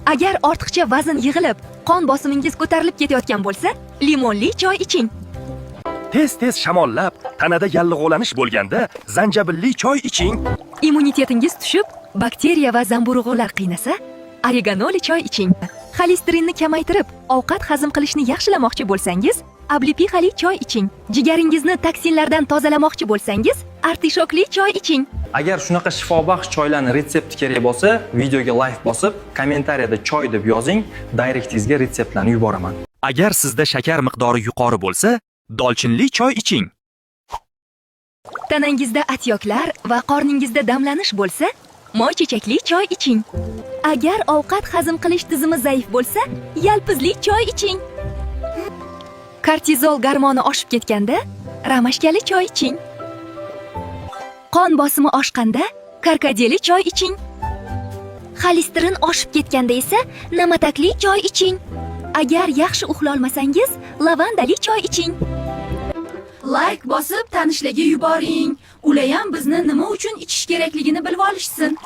Agar ortiqcha vazn yig'ilib, qon bosimingiz ko'tarilib ketayotgan bo'lsa, limonli choy iching. Tez shamollab, tanada yallig'olanish bo'lganda zanjabilli choy iching. Immunitetingiz tushib, bakteriya va zamburug'lar qiynasa, oreganoli choy iching. Xolesterinni kamaytirib, ovqat hazm qilishni yaxshilamoqchi bo'lsangiz, ablipixali choy iching. Jigaringizni toksinlardan tozalamoqchi bo'lsangiz, artishokli choy iching. Agar shunaqa shifobaxsh choylarning retsepti kerak bo'lsa, videoga like bosib, kommentariyada choy deb yozing, direktingizga retseptlarni yuboraman. Agar sizda shakar miqdori yuqori bo'lsa, dolchinli choy iching. Tanangizda atyoklar va qorningizda damlanish bo'lsa, moy chechakli choy iching. Agar ovqat hazm qilish tizimi zaif bo'lsa, yalpizli choy iching. Kortizol gormoni oshib ketganda, ramashkali choy iching. Qon bosimi oshganda, karkadeli choy iching. Xolesterin oshib ketganda esa, namatakli choy iching. Agar yaxshi uxla olmasangiz, lavandali choy iching. Like bosib tanishlarga yuboring. Ular ham bizni nima uchun ichish kerakligini bilib olishsin.